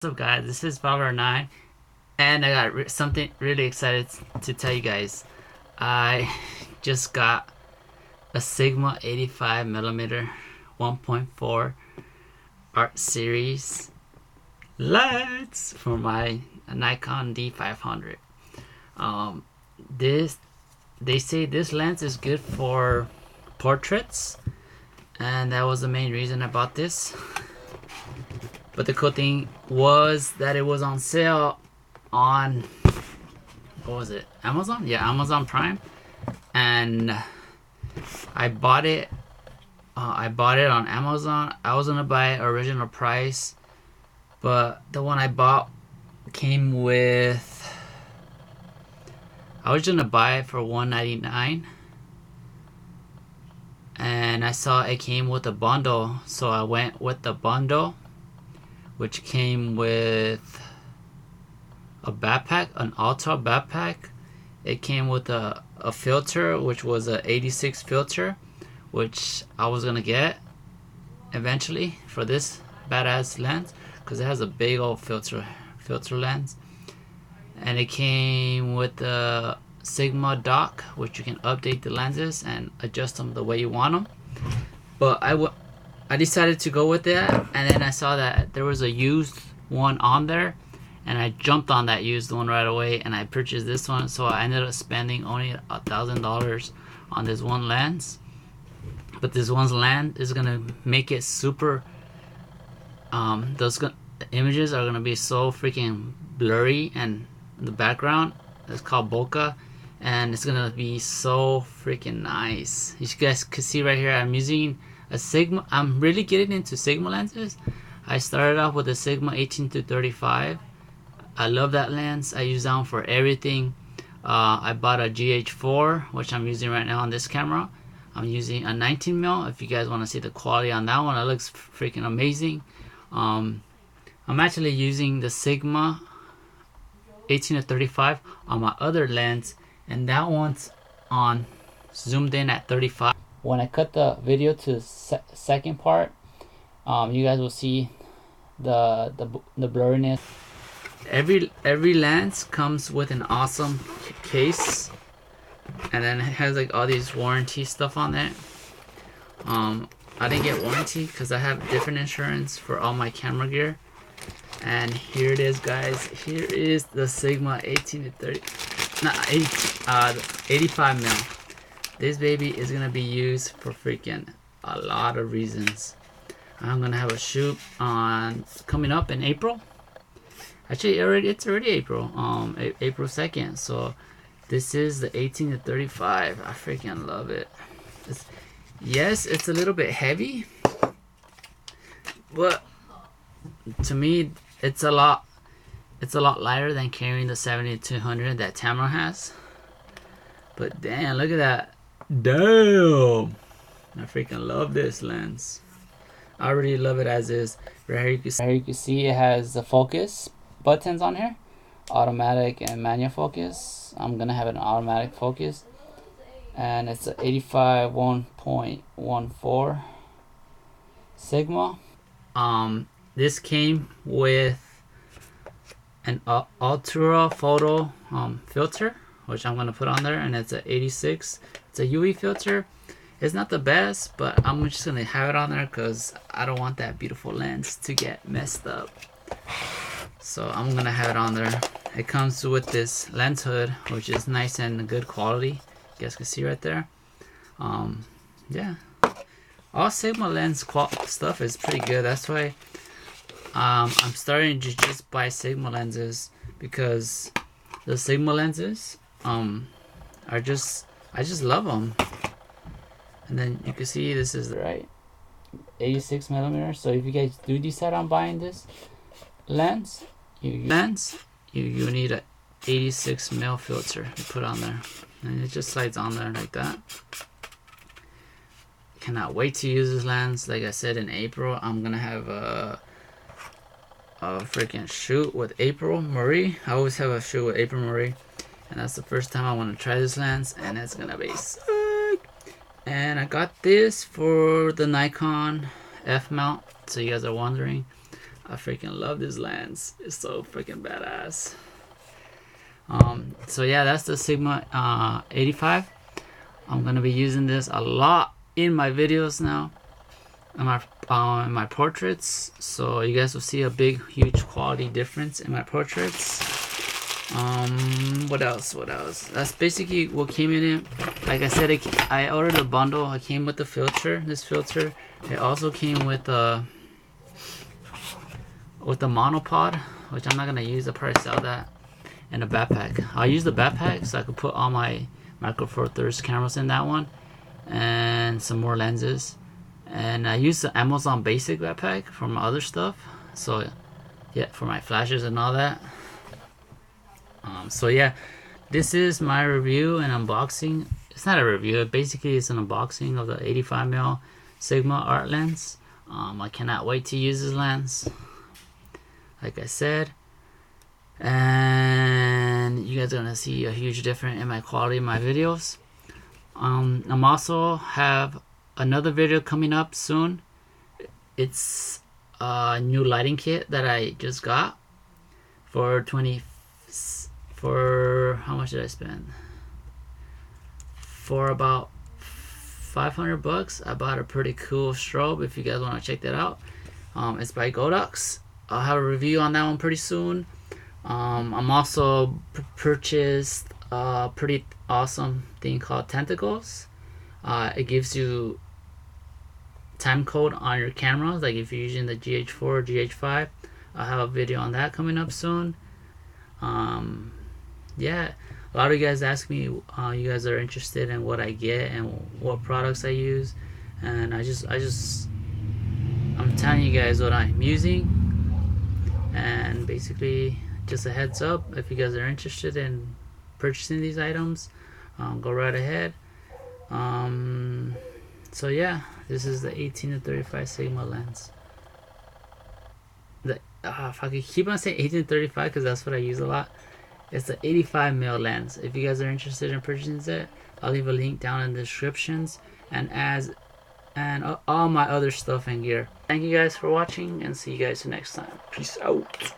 What's up, guys? This is Valor9, and I got something really excited to tell you guys. I just got a Sigma 85mm 1.4 art series lens for my Nikon D500. Um, this they say this lens is good for portraits, and that was the main reason I bought this. But the cool thing was that it was on sale on, what was it, Amazon? Yeah, Amazon Prime. And I bought it. I bought it on Amazon. I was gonna buy it original price, but the one I bought came with. I was gonna buy it for $199, and I saw it came with a bundle, so I went with the bundle, which came with a backpack, an Ultra backpack. It came with a filter, which was a 86 filter, which I was gonna get eventually for this badass lens because it has a big old filter lens. And it came with the Sigma dock, which you can update the lenses and adjust them the way you want them. But I decided to go with that, and then I saw that there was a used one on there, and I jumped on that used one right away, and I purchased this one. So I ended up spending only $1,000 on this one lens. But this one's lens is gonna make it super. Those images are gonna be so freaking blurry, and the background is called bokeh, and it's gonna be so freaking nice. You guys can see right here, I'm using a Sigma. I'm really getting into Sigma lenses. I started off with a Sigma 18-35. I love that lens. I use that one for everything. I bought a GH4, which I'm using right now on this camera. I'm using a 19mm. If you guys want to see the quality on that one, it looks freaking amazing. I'm actually using the Sigma 18-35 on my other lens, and that one's on zoomed in at 35. When I cut the video to the second part, you guys will see the blurriness. Every lens comes with an awesome case, and then it has like all these warranty stuff on it. I didn't get warranty because I have different insurance for all my camera gear. And here it is, guys. Here is the Sigma 85mm. This baby is gonna be used for freaking a lot of reasons. I'm gonna have a shoot on coming up in April. Actually, it's already April. April 2nd. So this is the 18-35. I freaking love it. Yes, it's a little bit heavy, but to me, it's a lot lighter than carrying the 70-200 that Tamron has. But damn, look at that. Damn, I freaking love this lens. I already love it as is. Right here you can see it has the focus buttons on here, automatic and manual focus. I'm gonna have an automatic focus, and it's a 85 1.14 Sigma. This came with an ultra photo filter, which I'm gonna put on there, and it's a 86. It's a UE filter. It's not the best, but I'm just gonna have it on there because I don't want that beautiful lens to get messed up. So I'm gonna have it on there. It comes with this lens hood, which is nice and good quality. You guys can see right there. Yeah, all Sigma lens stuff is pretty good. That's why I'm starting to just buy Sigma lenses, because the Sigma lenses are just, I just love them. And then you can see this is right 86mm. So if you guys do decide on buying this lens, you need a 86mm filter to put on there, and it just slides on there like that. Cannot wait to use this lens. Like I said, in April I'm gonna have a freaking shoot with April Marie. I always have a shoot with April Marie, and that's the first time I want to try this lens, and it's gonna be sick. And I got this for the Nikon F mount, so you guys are wondering. I freaking love this lens. It's so freaking badass. So yeah, that's the Sigma 85. I'm gonna be using this a lot in my videos now, in my portraits. So you guys will see a big, huge quality difference in my portraits. What else? That's basically what came in it. Like I said, I ordered a bundle. It came with the filter. This filter. It also came with the monopod, which I'm not gonna use. I'll probably sell that. And a backpack. I'll use the backpack so I could put all my Micro Four Thirds cameras in that one, and some more lenses. And I use the Amazon Basic backpack for my other stuff. So yeah, for my flashes and all that. So yeah, this is my review and unboxing. It's not a review. Basically, it's an unboxing of the 85mm Sigma art lens. I cannot wait to use this lens. Like I said. And you guys are gonna see a huge difference in my quality in my videos. I'm also have another video coming up soon. It's a new lighting kit that I just got for how much did I spend? For about $500. I bought a pretty cool strobe. If you guys want to check that out, it's by Godox. I'll have a review on that one pretty soon. I'm also purchased a pretty awesome thing called Tentacles. It gives you time code on your cameras, like if you're using the GH4 or GH5. I'll have a video on that coming up soon. Yeah, a lot of you guys ask me, you guys are interested in what I get and what products I use, and I'm telling you guys what I'm using. And basically, just a heads up, if you guys are interested in purchasing these items, go right ahead. So yeah, this is the 18-35 Sigma lens. If I could keep on saying 18-35 because that's what I use a lot. It's the 85mm lens. If you guys are interested in purchasing it, I'll leave a link down in the descriptions and all my other stuff and gear. Thank you guys for watching, and see you guys next time. Peace out.